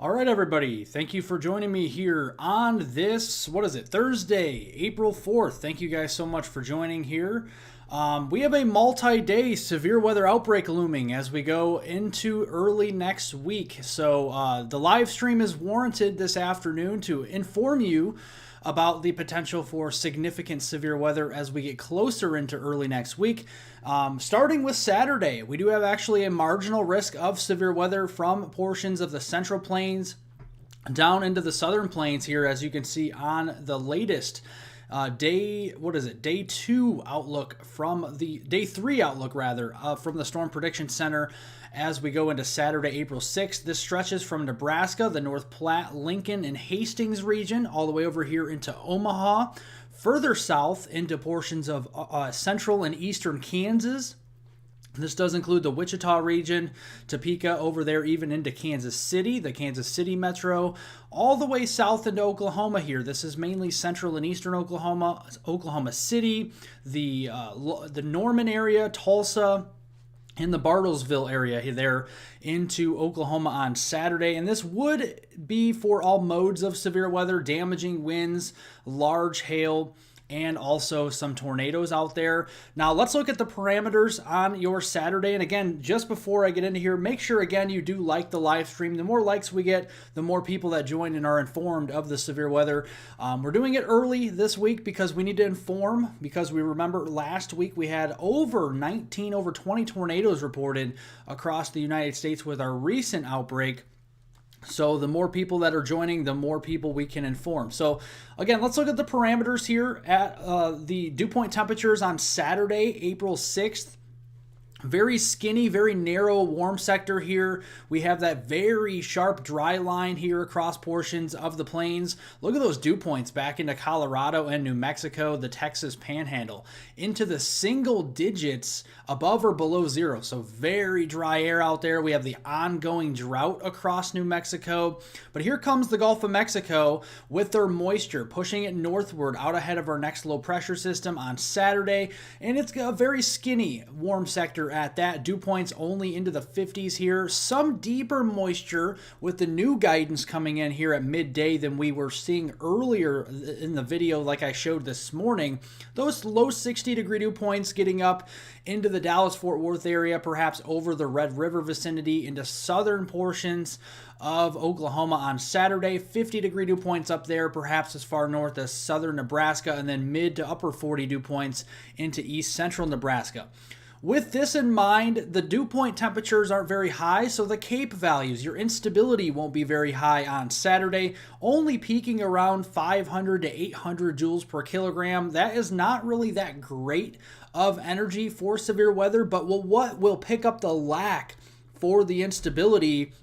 All right, everybody. Thank you for joining me here on this, Thursday, April 4th. Thank you guys so much for joining here. We have a multi-day severe weather outbreak looming as we go into early next week. So the live stream is warranted this afternoon to inform you about the potential for significant severe weather as we get closer into early next week. Starting with Saturday, we do have actually a marginal risk of severe weather from portions of the Central Plains down into the Southern Plains here, as you can see on the latest day 2 outlook from the day 3 outlook from the Storm Prediction Center as we go into Saturday, April 6th. This stretches from Nebraska, the North Platte, Lincoln, and Hastings region, all the way over here into Omaha, further south into portions of central and eastern Kansas. This does include the Wichita region, Topeka over there, even into Kansas City, the Kansas City metro, all the way south into Oklahoma here. This is mainly central and eastern Oklahoma, Oklahoma City, the Norman area, Tulsa, in the Bartlesville area there into Oklahoma on Saturday. And this would be for all modes of severe weather, damaging winds, large hail, and also some tornadoes out there. Now let's look at the parameters on your Saturday. And again, just before I get into here, make sure again you do like the live stream. The more likes we get, the more people that join and are informed of the severe weather. We're doing it early this week because we need to inform, because we remember last week we had over 20 tornadoes reported across the United States with our recent outbreak. So the more people that are joining, the more people we can inform. So again, let's look at the parameters here at the dew point temperatures on Saturday, April 6th. Very skinny, very narrow warm sector here. We have that very sharp dry line here across portions of the plains. Look at those dew points back into Colorado and New Mexico, the Texas Panhandle, into the single digits above or below zero. So very dry air out there. We have the ongoing drought across New Mexico. But here comes the Gulf of Mexico with their moisture, pushing it northward out ahead of our next low pressure system on Saturday. And it's a very skinny warm sector at that. Dew points only into the 50s here. Some deeper moisture with the new guidance coming in here at midday than we were seeing earlier in the video like I showed this morning. Those low 60-degree dew points getting up into the Dallas-Fort Worth area, perhaps over the Red River vicinity into southern portions of Oklahoma on Saturday. 50-degree dew points up there, perhaps as far north as southern Nebraska, and then mid to upper 40 dew points into east central Nebraska. With this in mind, the dew point temperatures aren't very high, so the CAPE values, your instability, won't be very high on Saturday, only peaking around 500 to 800 joules per kilogram. That is not really that great of energy for severe weather, but what will pick up the lack for the instability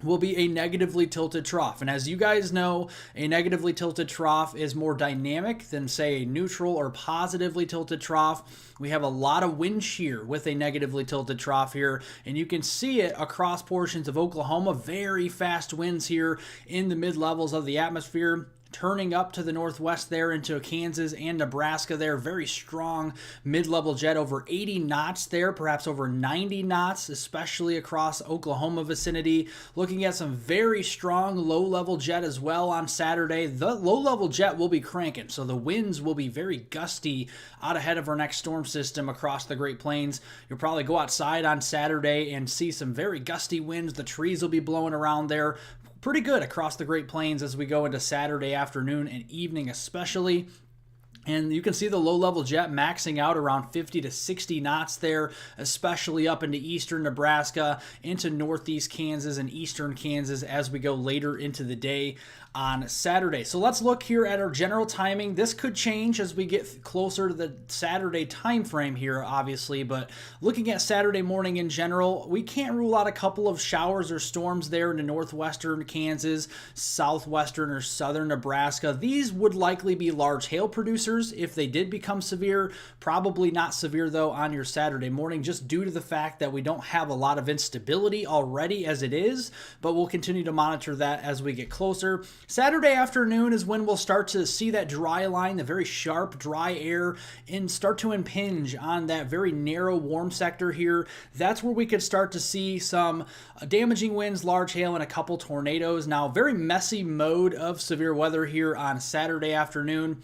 will be a negatively tilted trough. And as you guys know, a negatively tilted trough is more dynamic than, say, a neutral or positively tilted trough. We have a lot of wind shear with a negatively tilted trough here, and you can see it across portions of Oklahoma. Very fast winds here in the mid-levels of the atmosphere, turning up to the northwest there into Kansas and Nebraska there. Very strong mid-level jet, over 80 knots there, perhaps over 90 knots, especially across Oklahoma vicinity. Looking at some very strong low-level jet as well on Saturday. The low-level jet will be cranking, so the winds will be very gusty out ahead of our next storm system across the Great Plains. You'll probably go outside on Saturday and see some very gusty winds. The trees will be blowing around there pretty good across the Great Plains as we go into Saturday afternoon and evening especially. And you can see the low-level jet maxing out around 50 to 60 knots there, especially up into eastern Nebraska, into northeast Kansas and eastern Kansas as we go later into the day on Saturday. So let's look here at our general timing. This could change as we get closer to the Saturday time frame here, obviously, but looking at Saturday morning in general, we can't rule out a couple of showers or storms there into northwestern Kansas, southwestern or southern Nebraska. These would likely be large hail producers sensors if they did become severe. Probably not severe though on your Saturday morning, just due to the fact that we don't have a lot of instability already as it is, but we'll continue to monitor that as we get closer. Saturday afternoon is when we'll start to see that dry line, the very sharp dry air, and start to impinge on that very narrow warm sector here. That's where we could start to see some damaging winds, large hail, and a couple tornadoes. Now, very messy mode of severe weather here on Saturday afternoon.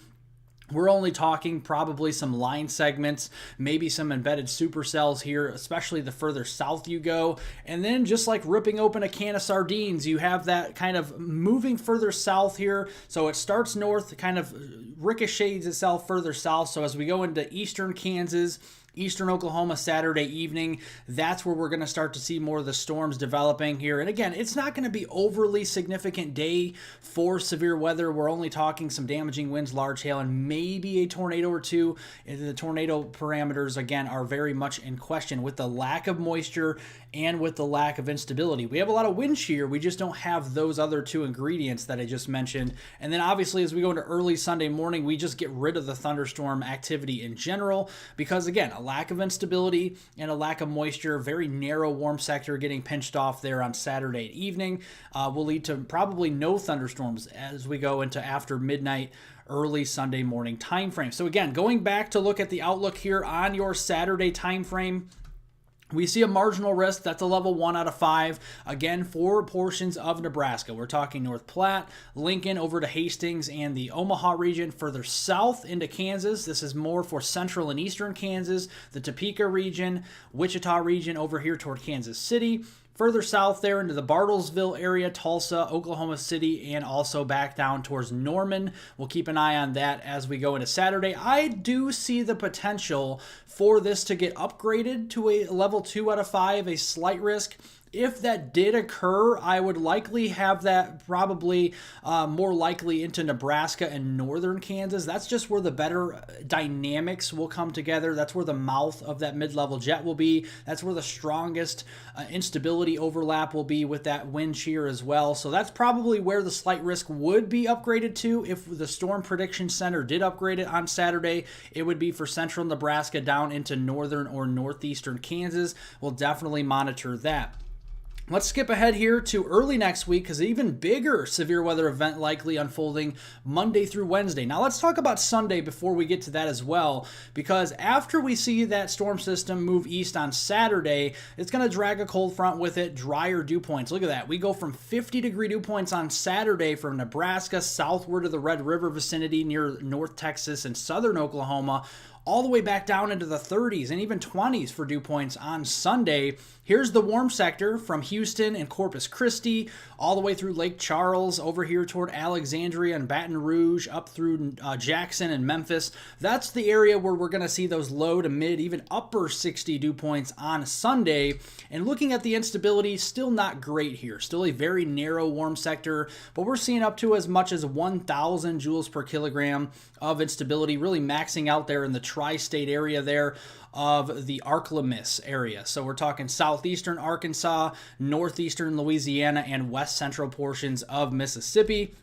We're only talking probably some line segments, maybe some embedded supercells here, especially the further south you go. And then just like ripping open a can of sardines, you have that kind of moving further south here. So it starts north, kind of ricochets itself further south. So as we go into eastern Kansas, eastern Oklahoma Saturday evening, that's where we're going to start to see more of the storms developing here. And again, it's not going to be overly significant day for severe weather. We're only talking some damaging winds, large hail, and maybe a tornado or two. And the tornado parameters, again, are very much in question with the lack of moisture and with the lack of instability. We have a lot of wind shear. We just don't have those other two ingredients that I just mentioned. And then obviously as we go into early Sunday morning, we just get rid of the thunderstorm activity in general because, again, a lack of instability and a lack of moisture, very narrow warm sector getting pinched off there on Saturday evening will lead to probably no thunderstorms as we go into after midnight, early Sunday morning time frame. So again, going back to look at the outlook here on your Saturday time frame, we see a marginal risk. That's a level 1 out of 5. Again, for portions of Nebraska. We're talking North Platte, Lincoln, over to Hastings, and the Omaha region. Further south into Kansas, this is more for central and eastern Kansas, the Topeka region, Wichita region over here toward Kansas City. Further south there into the Bartlesville area, Tulsa, Oklahoma City, and also back down towards Norman. We'll keep an eye on that as we go into Saturday. I do see the potential for this to get upgraded to a level 2 out of 5, a slight risk. If that did occur, I would likely have that probably more likely into Nebraska and northern Kansas. That's just where the better dynamics will come together. That's where the mouth of that mid-level jet will be. That's where the strongest instability overlap will be with that wind shear as well. So that's probably where the slight risk would be upgraded to. If the Storm Prediction Center did upgrade it on Saturday, it would be for central Nebraska down into northern or northeastern Kansas. We'll definitely monitor that. Let's skip ahead here to early next week because an even bigger severe weather event likely unfolding Monday through Wednesday. Now let's talk about Sunday before we get to that as well, because after we see that storm system move east on Saturday, it's going to drag a cold front with it, drier dew points. Look at that. We go from 50-degree dew points on Saturday from Nebraska southward to the Red River vicinity near North Texas and southern Oklahoma, all the way back down into the 30s and even 20s for dew points on Sunday. Here's the warm sector from Houston and Corpus Christi all the way through Lake Charles over here toward Alexandria and Baton Rouge up through Jackson and Memphis. That's the area where we're going to see those low to mid, even upper 60 dew points on Sunday. And looking at the instability, still not great here. Still a very narrow warm sector, but we're seeing up to as much as 1,000 joules per kilogram of instability, really maxing out there in the tri-state area there of the Eclipse area. So we're talking southeastern Arkansas, northeastern Louisiana, and west central portions of Mississippi.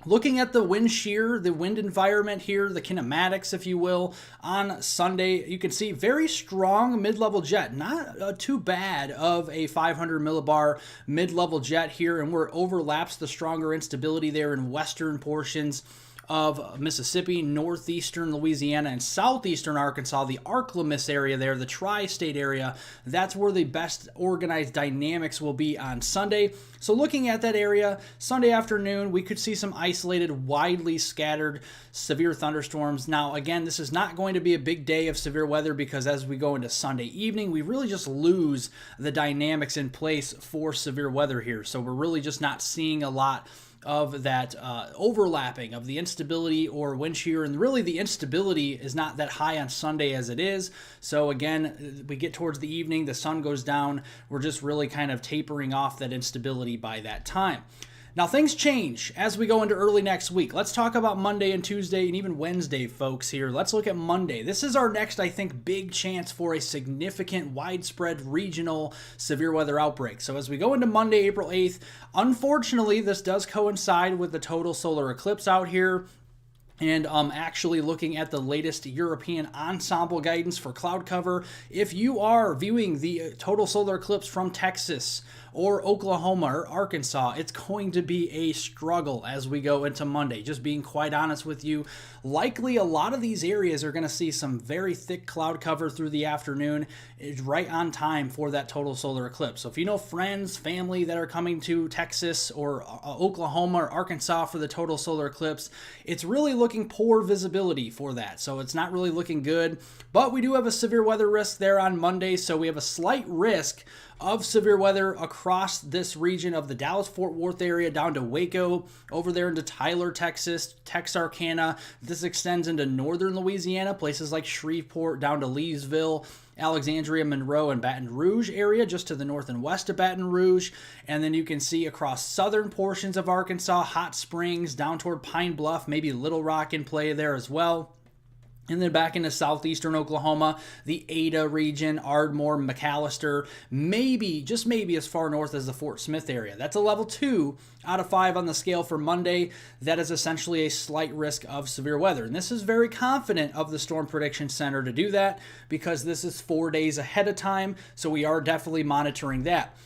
Looking at the wind shear, the wind environment here, the kinematics, if you will, on Sunday, you can see very strong mid-level jet. Not too bad of a 500 millibar mid-level jet here, and where it overlaps the stronger instability there in western portions of Mississippi, northeastern Louisiana, and southeastern Arkansas, the Eclipse area there, the tri-state area, that's where the best organized dynamics will be on Sunday. So looking at that area, Sunday afternoon, we could see some isolated, widely scattered severe thunderstorms. Now, again, this is not going to be a big day of severe weather because as we go into Sunday evening, we really just lose the dynamics in place for severe weather here. So we're really just not seeing a lot of that overlapping of the instability or wind shear, and really the instability is not that high on Sunday as it is. So again, we get towards the evening, the sun goes down, we're just really kind of tapering off that instability by that time. Now, things change as we go into early next week. Let's talk about Monday and Tuesday and even Wednesday, folks, here. Let's look at Monday. This is our next, I think, big chance for a significant, widespread, regional severe weather outbreak. So as we go into Monday, April 8th, unfortunately, this does coincide with the total solar eclipse out here. And actually looking at the latest European ensemble guidance for cloud cover, if you are viewing the total solar eclipse from Texas or Oklahoma or Arkansas, it's going to be a struggle as we go into Monday. Just being quite honest with you, likely a lot of these areas are going to see some very thick cloud cover through the afternoon. It's right on time for that total solar eclipse. So if you know friends, family that are coming to Texas or Oklahoma or Arkansas for the total solar eclipse, it's really looking poor visibility for that. So it's not really looking good, but we do have a severe weather risk there on Monday. So we have a slight risk of severe weather across this region of the Dallas-Fort Worth area down to Waco, over there into Tyler, Texas, Texarkana. This extends into northern Louisiana, places like Shreveport, down to Leesville, Alexandria, Monroe, and Baton Rouge area, just to the north and west of Baton Rouge. And then you can see across southern portions of Arkansas, Hot Springs, down toward Pine Bluff, maybe Little Rock in play there as well. And then back into southeastern Oklahoma, the Ada region, Ardmore, McAllister, maybe, just maybe as far north as the Fort Smith area. That's a level 2 out of 5 on the scale for Monday. That is essentially a slight risk of severe weather. And this is very confident of the Storm Prediction Center to do that because this is 4 days ahead of time. So we are definitely monitoring that.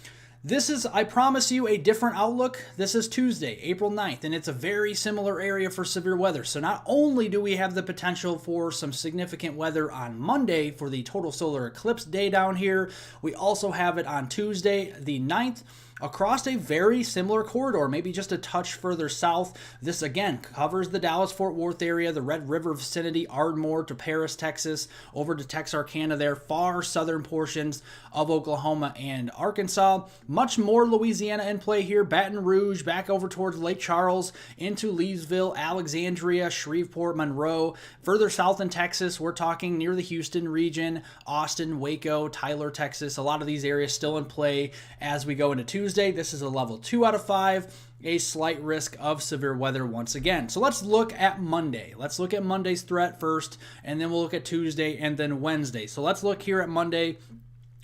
This is, I promise you, a different outlook. This is Tuesday, April 9th, and it's a very similar area for severe weather. So not only do we have the potential for some significant weather on Monday for the total solar eclipse day down here, we also have it on Tuesday, the 9th, across a very similar corridor, maybe just a touch further south. This again covers the Dallas-Fort Worth area, the Red River vicinity, Ardmore to Paris, Texas, over to Texarkana there, far southern portions of Oklahoma and Arkansas. Much more Louisiana in play here, Baton Rouge, back over towards Lake Charles, into Leesville, Alexandria, Shreveport, Monroe. Further south in Texas, we're talking near the Houston region, Austin, Waco, Tyler, Texas. A lot of these areas still in play as we go into Tuesday. This is a level 2 out of 5, a slight risk of severe weather once again. So let's look at Monday. Let's look at Monday's threat first, and then we'll look at Tuesday and then Wednesday. So let's look here at Monday.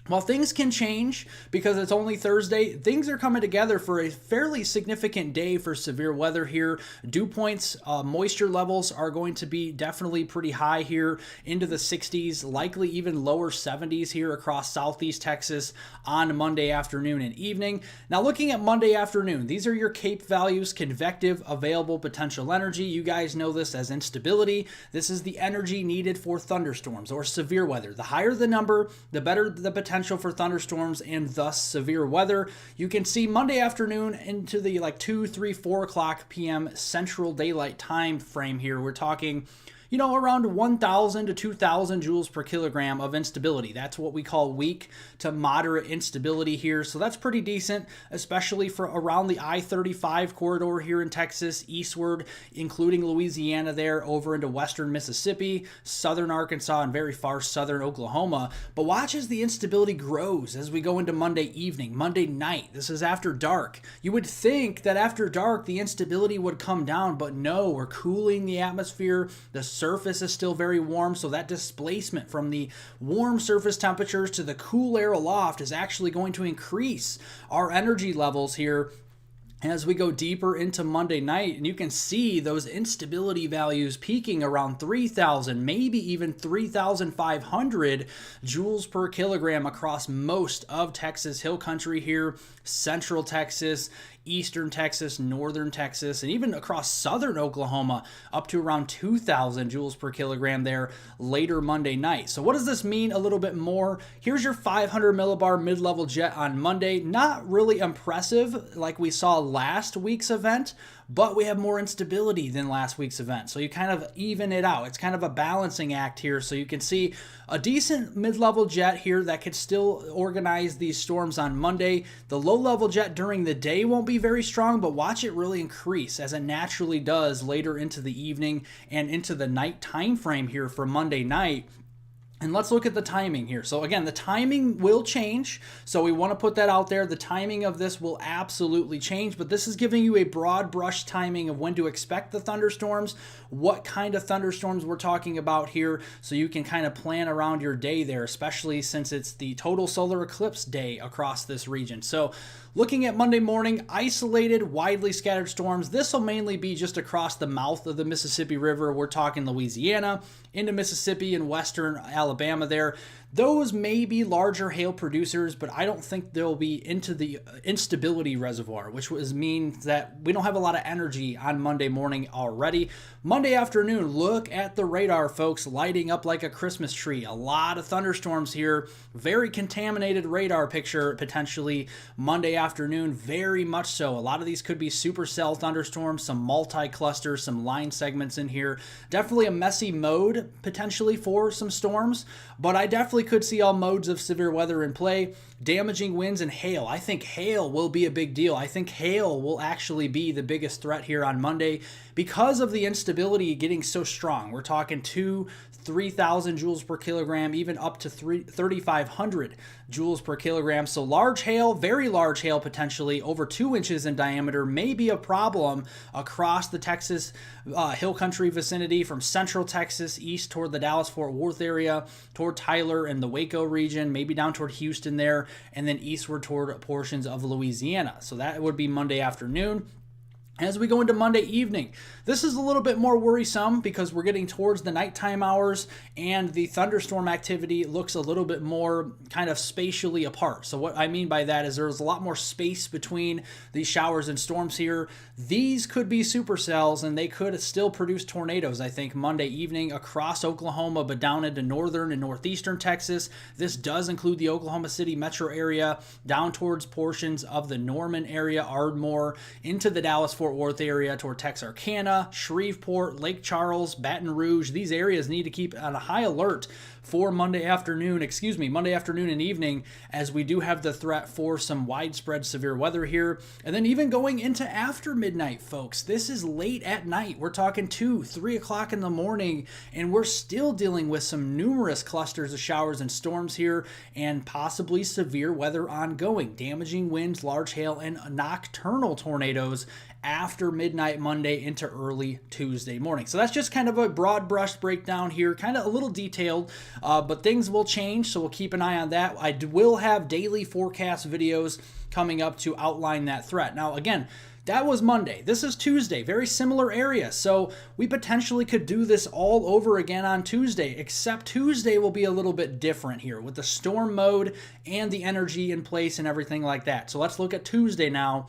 While things can change because it's only Thursday, things are coming together for a fairly significant day for severe weather here. Dew points, moisture levels are going to be definitely pretty high here into the 60s, likely even lower 70s here across southeast Texas on Monday afternoon and evening. Now looking at Monday afternoon, these are your CAPE values, convective available potential energy. You guys know this as instability. This is the energy needed for thunderstorms or severe weather. The higher the number, the better the potential for thunderstorms and thus severe weather. You can see Monday afternoon into the 2, 3, 4 o'clock p.m. Central Daylight time frame here. We're talking, around 1,000 to 2,000 joules per kilogram of instability. That's what we call weak to moderate instability here. So that's pretty decent, especially for around the I-35 corridor here in Texas, eastward, including Louisiana there, over into western Mississippi, southern Arkansas, and very far southern Oklahoma. But watch as the instability grows as we go into Monday evening, Monday night. This is after dark. You would think that after dark, the instability would come down, but no, we're cooling the atmosphere. The surface is still very warm, so that displacement from the warm surface temperatures to the cool air aloft is actually going to increase our energy levels here as we go deeper into Monday night. And you can see those instability values peaking around 3,000, maybe even 3,500 joules per kilogram across most of Texas Hill Country here, central Texas, eastern Texas, northern Texas, and even across southern Oklahoma, up to around 2,000 joules per kilogram there later Monday night. So what does this mean a little bit more? Here's your 500 millibar mid-level jet on Monday. Not really impressive like we saw last week's event, but we have more instability than last week's event. So you kind of even it out. It's kind of a balancing act here. So you can see a decent mid-level jet here that could still organize these storms on Monday. The low-level jet during the day won't be very strong, but watch it really increase as it naturally does later into the evening and into the night time frame here for Monday night. And let's look at the timing here. So again, the timing will change. So we want to put that out there. The timing of this will absolutely change, but this is giving you a broad brush timing of when to expect the thunderstorms, what kind of thunderstorms we're talking about here, so you can kind of plan around your day there, especially since it's the total solar eclipse day across this region. So looking at Monday morning, isolated, widely scattered storms. This will mainly be just across the mouth of the Mississippi River. We're talking Louisiana, into Mississippi and western Alabama there. Those may be larger hail producers, but I don't think they'll be into the instability reservoir, which means that we don't have a lot of energy on Monday morning already. Monday afternoon, look at the radar, folks, lighting up like a Christmas tree. A lot of thunderstorms here. Very contaminated radar picture potentially Monday afternoon, very much so. A lot of these could be supercell thunderstorms, some multi-clusters, some line segments in here. Definitely a messy mode potentially for some storms, but I definitely could see all modes of severe weather in play. Damaging winds and hail. I think hail will be a big deal. I think hail will actually be the biggest threat here on Monday because of the instability getting so strong. We're talking 3,000 joules per kilogram, even up to 3,500 joules per kilogram. So large hail, very large hail potentially, over 2 inches in diameter, may be a problem across the Texas hill country vicinity, from central Texas east toward the Dallas-Fort Worth area, toward Tyler and the Waco region, maybe down toward Houston there, and then eastward toward portions of Louisiana. So that would be Monday afternoon. As we go into Monday evening, this is a little bit more worrisome because we're getting towards the nighttime hours and the thunderstorm activity looks a little bit more kind of spatially apart. So what I mean by that is there's a lot more space between these showers and storms here. These could be supercells and they could still produce tornadoes, I think, Monday evening across Oklahoma, but down into northern and northeastern Texas. This does include the Oklahoma City metro area, down towards portions of the Norman area, Ardmore, into the Dallas-Fort Worth area toward Texarkana, Shreveport, Lake Charles, Baton Rouge. These areas need to keep on a high alert for Monday afternoon and evening, as we do have the threat for some widespread severe weather here. And then even going into after midnight, folks, this is late at night. We're talking 2, 3 o'clock in the morning, and we're still dealing with some numerous clusters of showers and storms here, and possibly severe weather ongoing, damaging winds, large hail, and nocturnal tornadoes after midnight Monday into early Tuesday morning. So that's just kind of a broad brush breakdown here, kind of a little detailed, but things will change, so we'll keep an eye on that. I will have daily forecast videos coming up to outline that threat. Now, again, that was Monday. This is Tuesday, very similar area. So we potentially could do this all over again on Tuesday, except Tuesday will be a little bit different here with the storm mode and the energy in place and everything like that. So let's look at Tuesday now.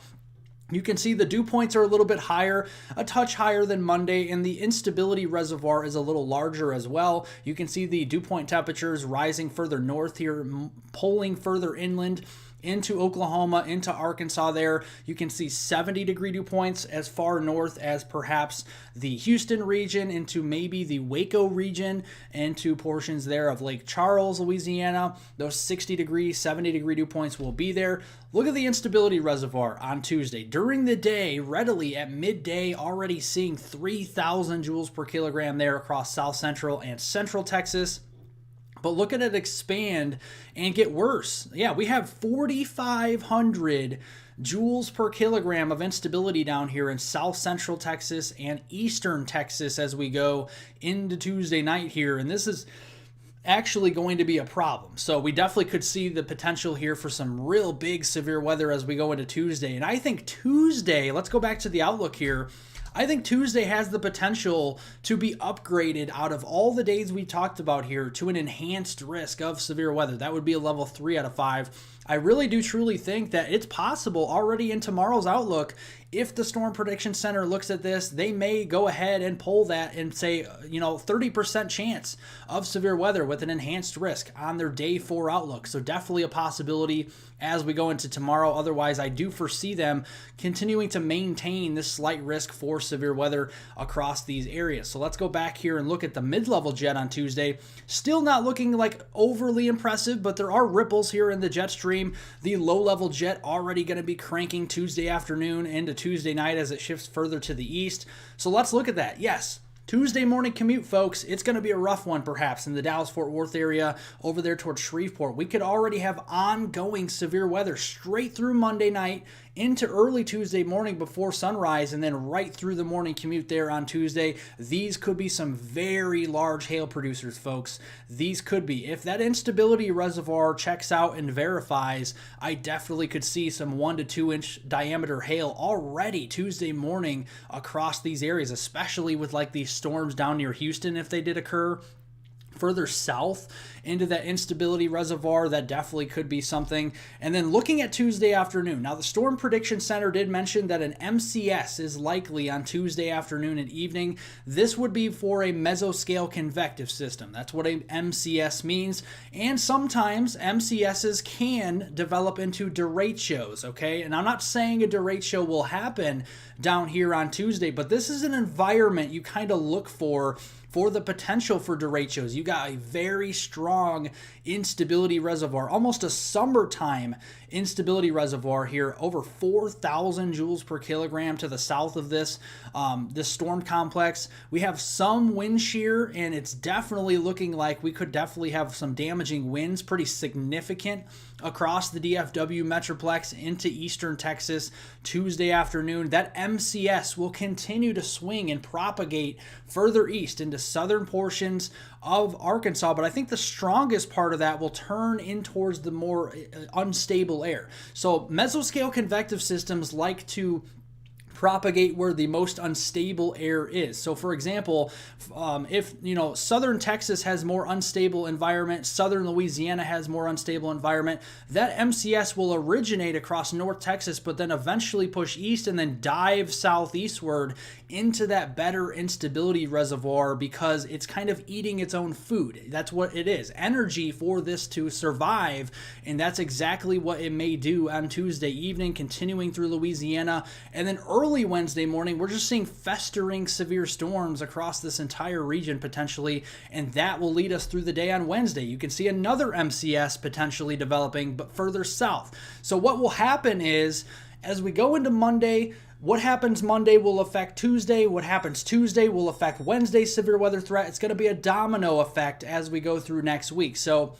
You can see the dew points are a little bit higher, a touch higher than Monday, and the instability reservoir is a little larger as well. You can see the dew point temperatures rising further north here, pulling further inland into Oklahoma, into Arkansas there. You can see 70-degree dew points as far north as perhaps the Houston region, into maybe the Waco region, into portions there of Lake Charles, Louisiana. Those 60-degree, 70-degree dew points will be there. Look at the instability reservoir on Tuesday. During the day, readily at midday, already seeing 3,000 joules per kilogram there across south central and central Texas. But look at it expand and get worse. Yeah, we have 4,500 joules per kilogram of instability down here in south central Texas and eastern Texas as we go into Tuesday night here. And this is actually going to be a problem. So we definitely could see the potential here for some real big severe weather as we go into Tuesday. And I think Tuesday, let's go back to the outlook here. I think Tuesday has the potential to be upgraded out of all the days we talked about here to an enhanced risk of severe weather. That would be a level 3 out of 5. I really do truly think that it's possible already in tomorrow's outlook. If the Storm Prediction Center looks at this, they may go ahead and pull that and say, 30% chance of severe weather with an enhanced risk on their day 4 outlook. So definitely a possibility as we go into tomorrow. Otherwise, I do foresee them continuing to maintain this slight risk for severe weather across these areas. So let's go back here and look at the mid-level jet on Tuesday. Still not looking like overly impressive, but there are ripples here in the jet stream. The low-level jet already going to be cranking Tuesday afternoon into Tuesday night as it shifts further to the east. So let's look at that. Yes, Tuesday morning commute, folks, it's going to be a rough one perhaps in the Dallas-Fort Worth area over there towards Shreveport. We could already have ongoing severe weather straight through Monday night into early Tuesday morning before sunrise, and then right through the morning commute there on Tuesday. These could be some very large hail producers, folks. These could be. If that instability reservoir checks out and verifies, I definitely could see some 1 to 2 inch diameter hail already Tuesday morning across these areas, especially with like these storms down near Houston if they did occur. Further south into that instability reservoir, that definitely could be something. And then looking at Tuesday afternoon. Now, the Storm Prediction Center did mention that an MCS is likely on Tuesday afternoon and evening. This would be for a mesoscale convective system. That's what a MCS means. And sometimes MCSs can develop into derechos, okay? And I'm not saying a derecho will happen down here on Tuesday, but this is an environment you kind of look for the potential for derechos. You got a very strong instability reservoir, almost a summertime instability reservoir here, over 4,000 joules per kilogram to the south of this storm complex. We have some wind shear, and it's definitely looking like we could definitely have some damaging winds, pretty significant across the DFW Metroplex into eastern Texas Tuesday afternoon. That MCS will continue to swing and propagate further east into southern portions of Arkansas, but I think the strongest part of that will turn in towards the more unstable air. So mesoscale convective systems like to propagate where the most unstable air is. So for example, if southern Texas has more unstable environment, southern Louisiana has more unstable environment, that MCS will originate across North Texas, but then eventually push east and then dive southeastward into that better instability reservoir because it's kind of eating its own food. That's what it is. Energy for this to survive, and that's exactly what it may do on Tuesday evening, continuing through Louisiana. And then early Wednesday morning, we're just seeing festering severe storms across this entire region potentially, and that will lead us through the day on Wednesday. You can see another MCS potentially developing, but further south. So what will happen is, as we go into Monday, what happens Monday will affect Tuesday. What happens Tuesday will affect Wednesday's severe weather threat. It's going to be a domino effect as we go through next week. So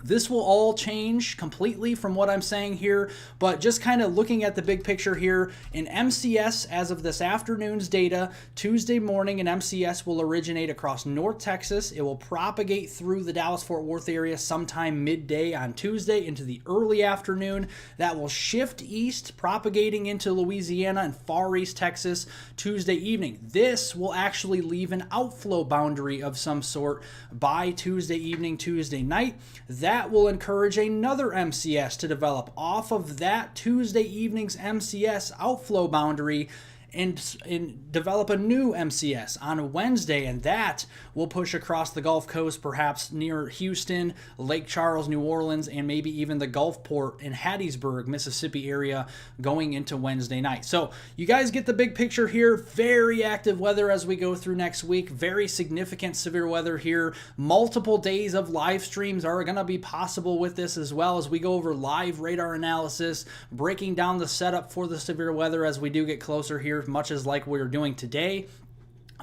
this will all change completely from what I'm saying here, but just kind of looking at the big picture here, in MCS, as of this afternoon's data, Tuesday morning, an MCS will originate across North Texas. It will propagate through the Dallas-Fort Worth area sometime midday on Tuesday into the early afternoon. That will shift east, propagating into Louisiana and far east Texas Tuesday evening. This will actually leave an outflow boundary of some sort by Tuesday evening, Tuesday night. That will encourage another MCS to develop off of that Tuesday evening's MCS outflow boundary and develop a new MCS on Wednesday, and that will push across the Gulf Coast, perhaps near Houston, Lake Charles, New Orleans, and maybe even the Gulfport in Hattiesburg, Mississippi area going into Wednesday night. So you guys get the big picture here. Very active weather as we go through next week. Very significant severe weather here. Multiple days of live streams are going to be possible with this, as well as we go over live radar analysis, breaking down the setup for the severe weather as we do get closer here, much as like we're doing today,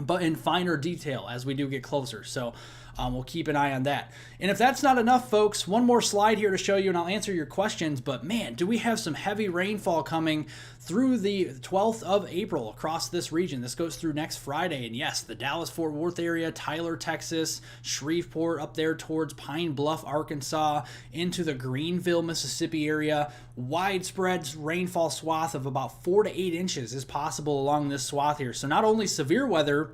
but in finer detail as we do get closer. So we'll keep an eye on that. And if that's not enough, folks, one more slide here to show you, and I'll answer your questions. But man, do we have some heavy rainfall coming through the 12th of April across this region. This goes through next Friday. And yes, the Dallas-Fort Worth area, Tyler, Texas, Shreveport up there towards Pine Bluff, Arkansas, into the Greenville, Mississippi area. Widespread rainfall swath of about 4 to 8 inches is possible along this swath here. So not only severe weather,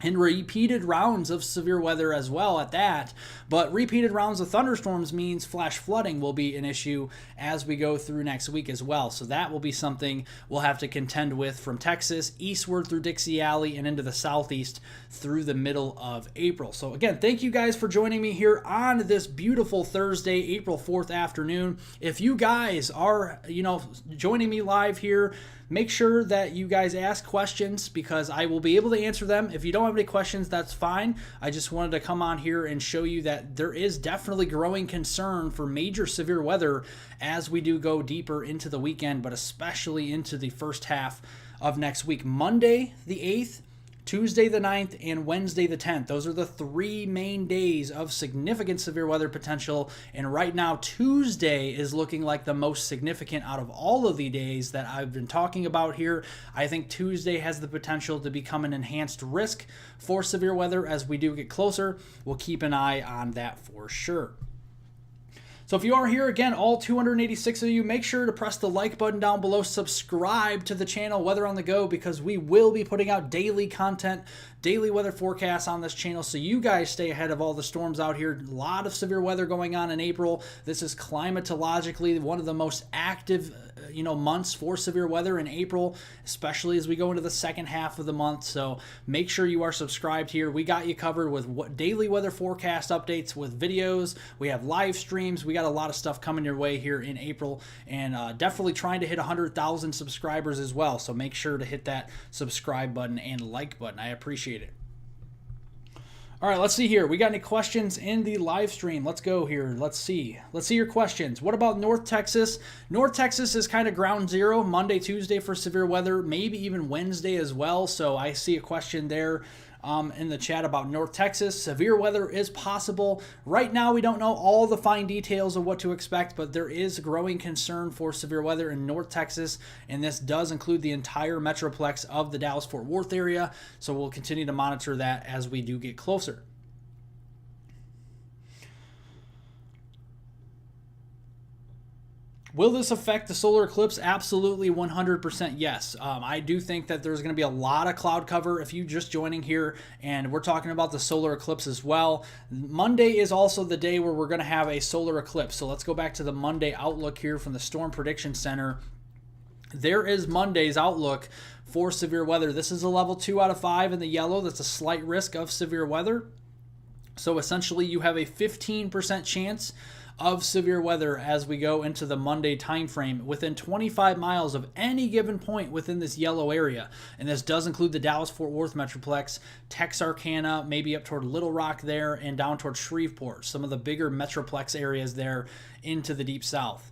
and repeated rounds of severe weather as well at that, but repeated rounds of thunderstorms means flash flooding will be an issue as we go through next week as well. So that will be something we'll have to contend with from Texas eastward through Dixie Alley and into the southeast through the middle of April. So again, thank you guys for joining me here on this beautiful Thursday, April 4th afternoon. If you guys are, joining me live here, make sure that you guys ask questions because I will be able to answer them. If you don't have any questions, that's fine. I just wanted to come on here and show you that there is definitely growing concern for major severe weather as we do go deeper into the weekend, but especially into the first half of next week. Monday, the 8th, Tuesday the 9th and Wednesday the 10th. Those are the 3 main days of significant severe weather potential. And right now, Tuesday is looking like the most significant out of all of the days that I've been talking about here. I think Tuesday has the potential to become an enhanced risk for severe weather as we do get closer. We'll keep an eye on that for sure. So if you are here, again, all 286 of you, make sure to press the like button down below, subscribe to the channel, Weather on the Go, because we will be putting out daily content, daily weather forecasts on this channel, so you guys stay ahead of all the storms out here. A lot of severe weather going on in April. This is climatologically one of the most active months for severe weather in April, especially as we go into the second half of the month. So make sure you are subscribed here. We got you covered with daily weather forecast updates with videos. We have live streams. We got a lot of stuff coming your way here in April, and definitely trying to hit 100,000 subscribers as well. So make sure to hit that subscribe button and like button. I appreciate it. All right, let's see here. We got any questions in the live stream? Let's go here. Let's see your questions. What about North Texas? North Texas is kind of ground zero Monday, Tuesday for severe weather, maybe even Wednesday as well. So I see a question there in the chat about North Texas. Severe weather is possible. Right now, we don't know all the fine details of what to expect, but there is growing concern for severe weather in North Texas, and this does include the entire metroplex of the Dallas-Fort Worth area. So we'll continue to monitor that as we do get closer. Will this affect the solar eclipse? Absolutely, 100% yes. I do think that there's going to be a lot of cloud cover if you're just joining here, and we're talking about the solar eclipse as well. Monday is also the day where we're going to have a solar eclipse. So let's go back to the Monday outlook here from the Storm Prediction Center. There is Monday's outlook for severe weather. This is a level 2 out of 5 in the yellow. That's a slight risk of severe weather. So essentially, you have a 15% chance of severe weather as we go into the Monday time frame within 25 miles of any given point within this yellow area. And this does include the Dallas-Fort Worth Metroplex, Texarkana, maybe up toward Little Rock there, and down toward Shreveport, some of the bigger Metroplex areas there into the Deep South.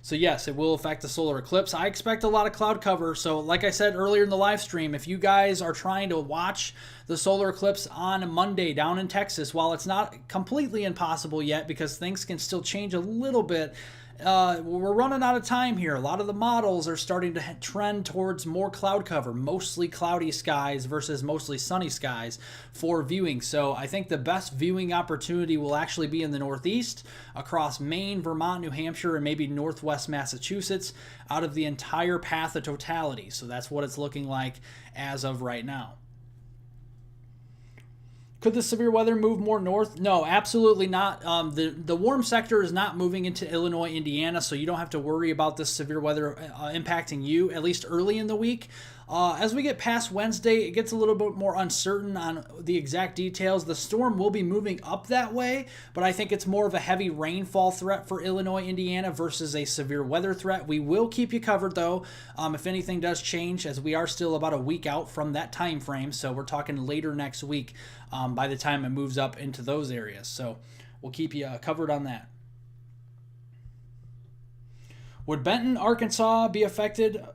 So yes, it will affect the solar eclipse. I expect a lot of cloud cover. So like I said earlier in the live stream, if you guys are trying to watch the solar eclipse on Monday down in Texas, while it's not completely impossible yet because things can still change a little bit, we're running out of time here. A lot of the models are starting to trend towards more cloud cover, mostly cloudy skies versus mostly sunny skies for viewing. So I think the best viewing opportunity will actually be in the Northeast, across Maine, Vermont, New Hampshire, and maybe Northwest Massachusetts out of the entire path of totality. So that's what it's looking like as of right now. Could the severe weather move more north? No, absolutely not. The warm sector is not moving into Illinois, Indiana, so you don't have to worry about this severe weather impacting you, at least early in the week. As we get past Wednesday, it gets a little bit more uncertain on the exact details. The storm will be moving up that way, but I think it's more of a heavy rainfall threat for Illinois, Indiana versus a severe weather threat. We will keep you covered, though, if anything does change, as we are still about a week out from that time frame. So we're talking later next week by the time it moves up into those areas. So we'll keep you covered on that. Would Benton, Arkansas be affected?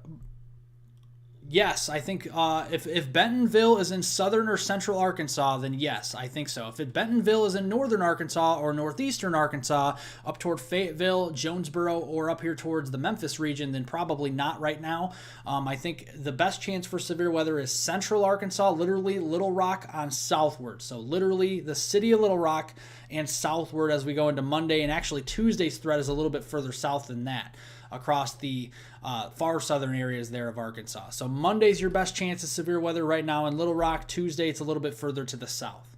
Yes, I think if Bentonville is in southern or central Arkansas, then yes, I think so. If Bentonville is in northern Arkansas or northeastern Arkansas, up toward Fayetteville, Jonesboro, or up here towards the Memphis region, then probably not right now. I think the best chance for severe weather is central Arkansas, literally Little Rock on southward. So literally the city of Little Rock and southward as we go into Monday, and actually Tuesday's threat is a little bit further south than that, across the far southern areas there of Arkansas. So Monday's your best chance of severe weather right now in Little Rock. Tuesday, it's a little bit further to the south.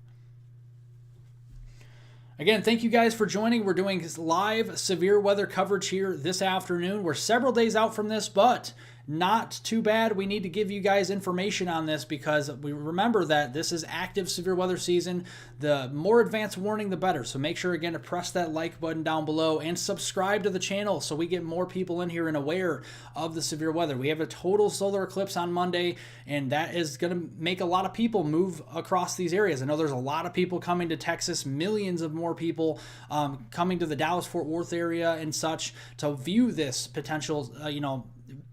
Again, thank you guys for joining. We're doing live severe weather coverage here this afternoon. We're several days out from this, but not too bad. We need to give you guys information on this because we remember that this is active severe weather season. The more advanced warning, the better. So make sure again to press that like button down below and subscribe to the channel so we get more people in here and aware of the severe weather. We have a total solar eclipse on Monday, and that is going to make a lot of people move across these areas. I know there's a lot of people coming to Texas, millions of more people coming to the Dallas-Fort Worth area and such to view this potential,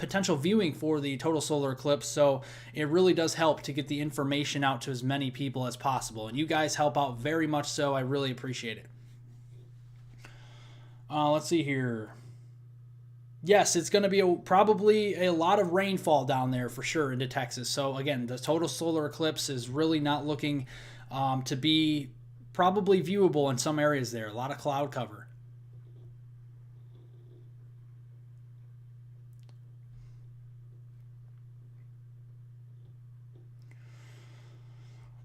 potential viewing for the total solar eclipse. So it really does help to get the information out to as many people as possible. And you guys help out very much so. I really appreciate it. Let's see here. Yes, it's going to be probably a lot of rainfall down there for sure into Texas. So again, the total solar eclipse is really not looking to be probably viewable in some areas there. A lot of cloud cover.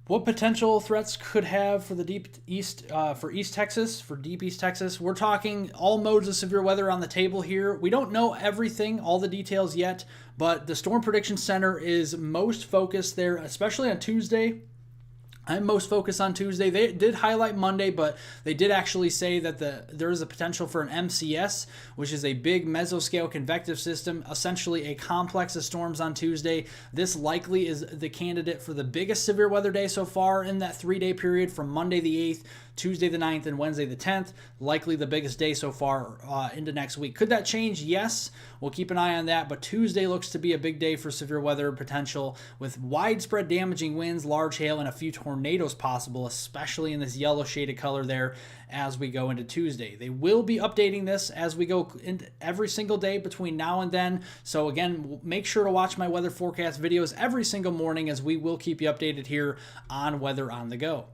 What potential threats could have for the deep east, for East Texas, for deep East Texas? We're talking all modes of severe weather on the table here. We don't know everything, all the details yet, but the Storm Prediction Center is most focused there, especially on Tuesday. I'm most focused on Tuesday. They did highlight Monday, but they did actually say that there is a potential for an MCS, which is a big mesoscale convective system, essentially a complex of storms on Tuesday. This likely is the candidate for the biggest severe weather day so far in that 3-day period from Monday the 8th, Tuesday the 9th, and Wednesday the 10th. Likely the biggest day so far into next week. Could that change? Yes. We'll keep an eye on that, but Tuesday looks to be a big day for severe weather potential with widespread damaging winds, large hail, and a few tornadoes possible, especially in this yellow shaded color there as we go into Tuesday. They will be updating this as we go into every single day between now and then. So again, make sure to watch my weather forecast videos every single morning as we will keep you updated here on Weather on the Go.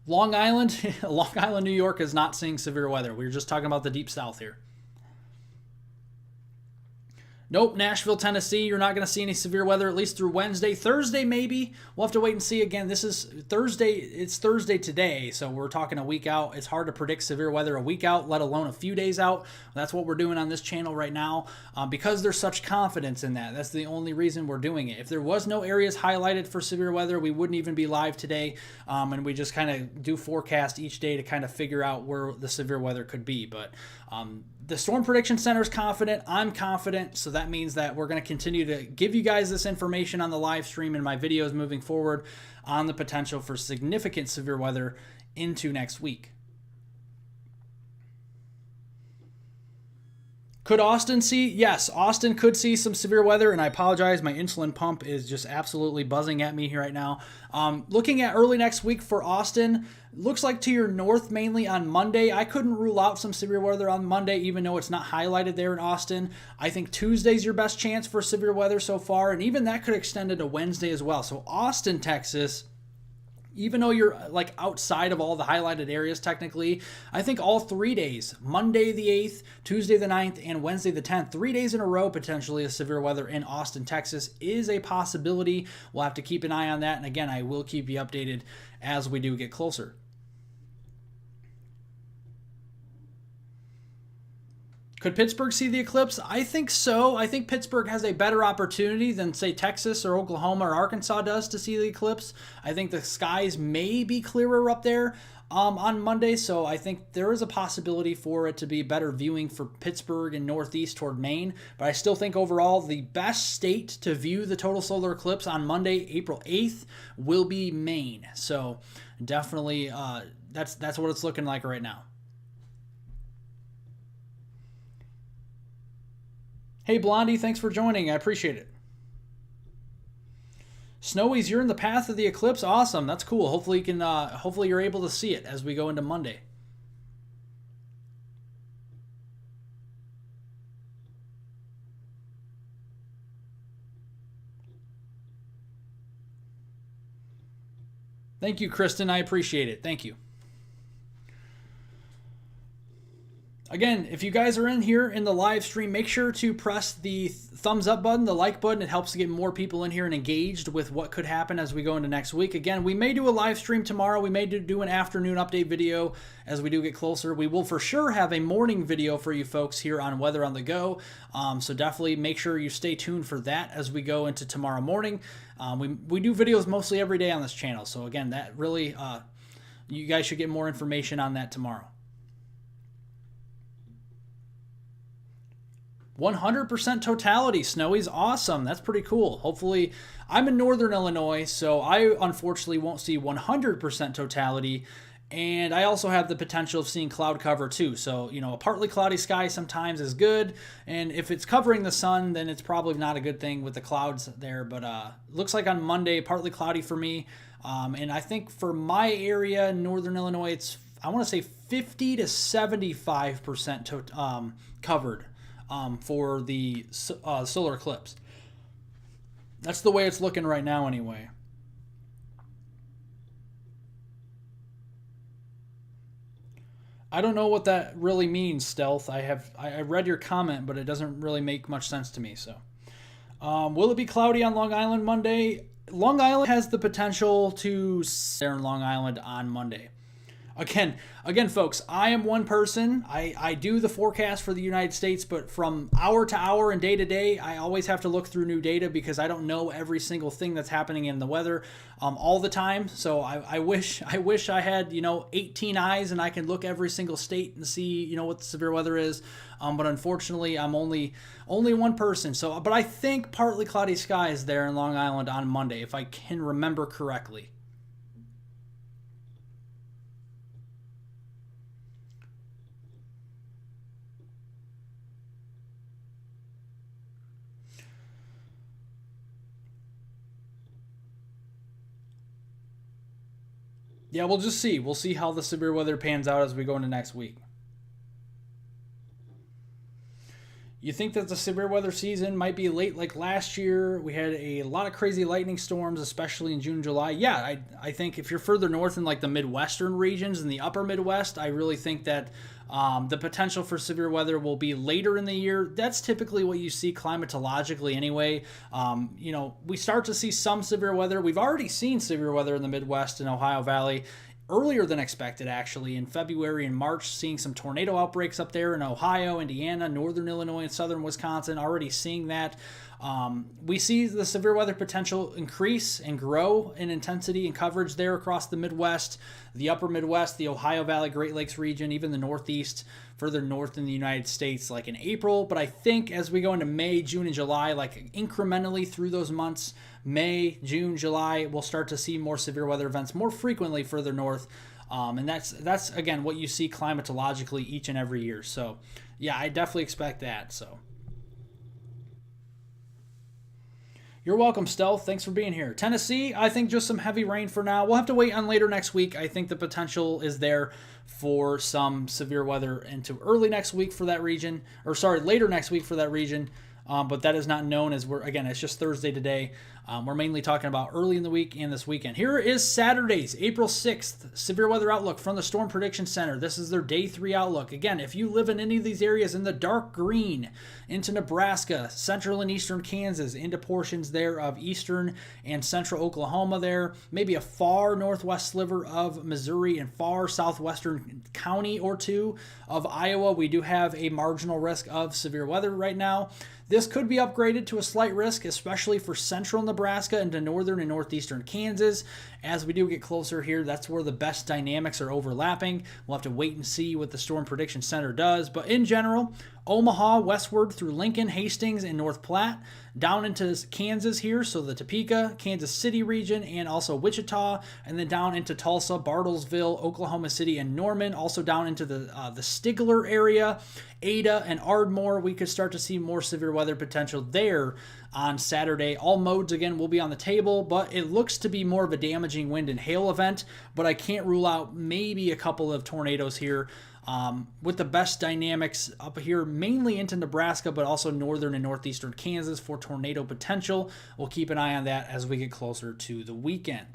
Long Island, New York is not seeing severe weather. We were just talking about the deep south here. Nope, Nashville, Tennessee, you're not going to see any severe weather, at least through Wednesday. Thursday, maybe. We'll have to wait and see. Again, this is Thursday. It's Thursday today, so we're talking a week out. It's hard to predict severe weather a week out, let alone a few days out. That's what we're doing on this channel right now because there's such confidence in that. That's the only reason we're doing it. If there was no areas highlighted for severe weather, we wouldn't even be live today, and we just kind of do forecast each day to kind of figure out where the severe weather could be. But the Storm Prediction Center is confident. I'm confident. So that means that we're going to continue to give you guys this information on the live stream and my videos moving forward on the potential for significant severe weather into next week. Could Austin see? Yes, Austin could see some severe weather, and I apologize. My insulin pump is just absolutely buzzing at me here right now. Looking at early next week for Austin, looks like to your north mainly on Monday. I couldn't rule out some severe weather on Monday, even though it's not highlighted there in Austin. I think Tuesday's your best chance for severe weather so far, and even that could extend into Wednesday as well. So Austin, Texas, even though you're like outside of all the highlighted areas technically, I think all 3 days, Monday the 8th, Tuesday the 9th, and Wednesday the 10th, 3 days in a row potentially of severe weather in Austin, Texas is a possibility. We'll have to keep an eye on that. And again, I will keep you updated as we do get closer. Could Pittsburgh see the eclipse? I think so. I think Pittsburgh has a better opportunity than, say, Texas or Oklahoma or Arkansas does to see the eclipse. I think the skies may be clearer up there on Monday, so I think there is a possibility for it to be better viewing for Pittsburgh and northeast toward Maine. But I still think overall the best state to view the total solar eclipse on Monday, April 8th, will be Maine. So definitely that's what it's looking like right now. Hey, Blondie, thanks for joining. I appreciate it. Snowies, you're in the path of the eclipse. Awesome. That's cool. Hopefully you can. Hopefully you're able to see it as we go into Monday. Thank you, Kristen. I appreciate it. Thank you. Again, if you guys are in here in the live stream, make sure to press the thumbs up button, the like button. It helps to get more people in here and engaged with what could happen as we go into next week. Again, we may do a live stream tomorrow. We may do an afternoon update video as we do get closer. We will for sure have a morning video for you folks here on Weather on the Go. So definitely make sure you stay tuned for that as we go into tomorrow morning. We do videos mostly every day on this channel. So again, that really, you guys should get more information on that tomorrow. 100% totality, Snowy's awesome. That's pretty cool. Hopefully, I'm in Northern Illinois, so I unfortunately won't see 100% totality And I also have the potential of seeing cloud cover too. So, a partly cloudy sky sometimes is good. And if it's covering the sun, then it's probably not a good thing with the clouds there. But looks like on Monday, partly cloudy for me. And I think for my area, northern Illinois, it's, I want to say 50 to 75% covered for the solar eclipse. That's the way it's looking right now anyway. I don't know what that really means, Stealth. I read your comment, but it doesn't really make much sense to me. So, will it be cloudy on Long Island Monday? Long Island has the potential to there in Long Island on Monday. Again, folks, I am one person. I do the forecast for the United States, but from hour to hour and day to day, I always have to look through new data because I don't know every single thing that's happening in the weather all the time. So I wish I had 18 eyes and I can look every single state and see what the severe weather is. But unfortunately, I'm only one person. So, but I think partly cloudy skies there in Long Island on Monday, if I can remember correctly. Yeah, we'll just see. We'll see how the severe weather pans out as we go into next week. You think that the severe weather season might be late like last year? We had a lot of crazy lightning storms, especially in June and July. Yeah, I think if you're further north in like the Midwestern regions and the upper Midwest, I really think that the potential for severe weather will be later in the year. That's typically what you see climatologically anyway. We start to see some severe weather. We've already seen severe weather in the Midwest and Ohio Valley earlier than expected, actually, in February and March, seeing some tornado outbreaks up there in Ohio, Indiana, northern Illinois, and southern Wisconsin, already seeing that. We see the severe weather potential increase and grow in intensity and coverage there across the Midwest, the upper Midwest, the Ohio Valley, Great Lakes region, even the Northeast, further north in the United States, like in April. But I think as we go into May, June, and July, like incrementally through those months, May, June, July, we'll start to see more severe weather events more frequently further north. And that's again what you see climatologically each and every year. So yeah, I definitely expect that. So you're welcome, Stealth. Thanks for being here. Tennessee, I think just some heavy rain for now. We'll have to wait on later next week. I think the potential is there for some severe weather into early next week for that region, later next week for that region. But that is not known as it's just Thursday today. We're mainly talking about early in the week and this weekend. Here is Saturday's April 6th severe weather outlook from the Storm Prediction Center. This is their day 3 outlook. Again, if you live in any of these areas in the dark green into Nebraska, central and eastern Kansas, into portions there of eastern and central Oklahoma there, maybe a far northwest sliver of Missouri and far southwestern county or two of Iowa, we do have a marginal risk of severe weather right now. This could be upgraded to a slight risk, especially for central Nebraska into northern and northeastern Kansas. As we do get closer here, that's where the best dynamics are overlapping. We'll have to wait and see what the Storm Prediction Center does. But in general, Omaha westward through Lincoln, Hastings, and North Platte, down into Kansas here, so the Topeka, Kansas City region, and also Wichita, and then down into Tulsa, Bartlesville, Oklahoma City, and Norman, also down into the Stigler area, Ada, and Ardmore. We could start to see more severe weather potential there on Saturday. All modes, again, will be on the table, but it looks to be more of a damaging wind and hail event, but I can't rule out maybe a couple of tornadoes here. With the best dynamics up here, mainly into Nebraska, but also northern and northeastern Kansas for tornado potential. We'll keep an eye on that as we get closer to the weekend.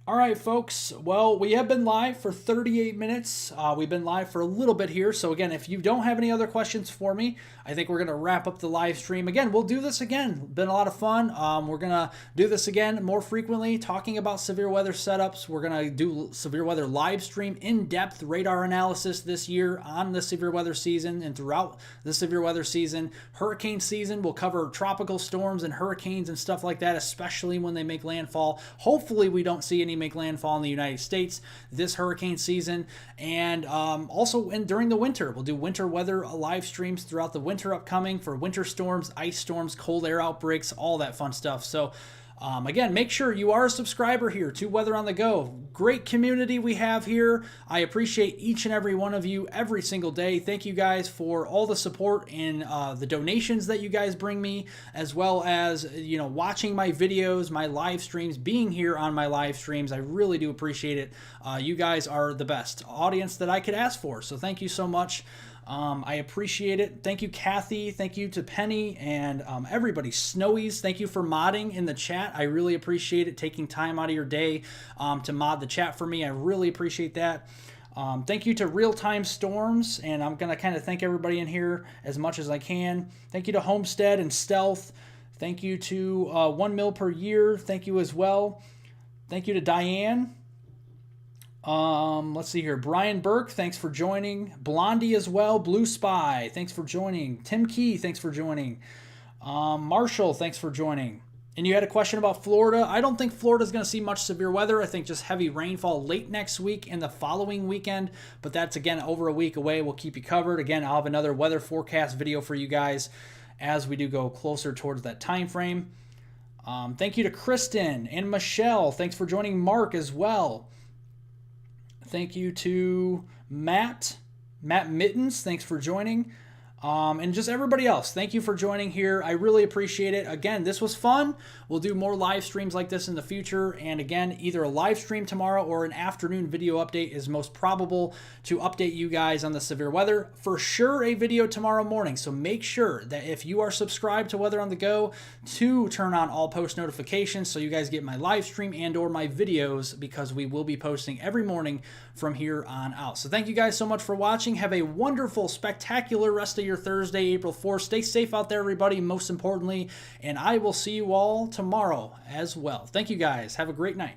All right, folks. Well, we have been live for 38 minutes. We've been live for a little bit here. So again, if you don't have any other questions for me, I think we're going to wrap up the live stream. Again, we'll do this again. Been a lot of fun. We're going to do this again more frequently, talking about severe weather setups. We're going to do severe weather live stream, in-depth radar analysis this year on the severe weather season and throughout the severe weather season. Hurricane season, we'll cover tropical storms and hurricanes and stuff like that, especially when they make landfall. Hopefully we don't see any make landfall in the United States this hurricane season. And also during the winter, we'll do winter weather live streams throughout the winter upcoming for winter storms, ice storms, cold air outbreaks, all that fun stuff. So again, make sure you are a subscriber here to Weather on the Go. Great community we have here. I appreciate each and every one of you every single day. Thank you guys for all the support and the donations that you guys bring me, as well as, you know, watching my videos, my live streams, being here on my live streams. I really do appreciate it. You guys are the best audience that I could ask for. So thank you so much. I appreciate it. Thank you, Kathy. Thank you to Penny and everybody. Snowies, thank you for modding in the chat. I really appreciate it, taking time out of your day to mod the chat for me. I really appreciate that. Thank you to Real Time Storms, and I'm going to kind of thank everybody in here as much as I can. Thank you to Homestead and Stealth. Thank you to 1 mil per year. Thank you as well. Thank you to Diane. Let's see here. Brian Burke, thanks for joining. Blondie as well. Blue Spy, thanks for joining. Tim Key, thanks for joining. Marshall, thanks for joining. And you had a question about Florida. I don't think Florida's going to see much severe weather. I think just heavy rainfall late next week and the following weekend. But that's, again, over a week away. We'll keep you covered. Again, I'll have another weather forecast video for you guys as we do go closer towards that time frame. Thank you to Kristen and Michelle. Thanks for joining. Mark as well. Thank you to Matt Mittens. Thanks for joining. And just everybody else, thank you for joining here. I really appreciate it. Again, this was fun. We'll do more live streams like this in the future. And again, either a live stream tomorrow or an afternoon video update is most probable to update you guys on the severe weather. For sure, a video tomorrow morning. So make sure that if you are subscribed to Weather on the Go, to turn on all post notifications so you guys get my live stream and or my videos, because we will be posting every morning from here on out. So thank you guys so much for watching. Have a wonderful, spectacular rest of your Thursday, April 4th. Stay safe out there, everybody, most importantly, and I will see you all tomorrow as well. Thank you guys. Have a great night.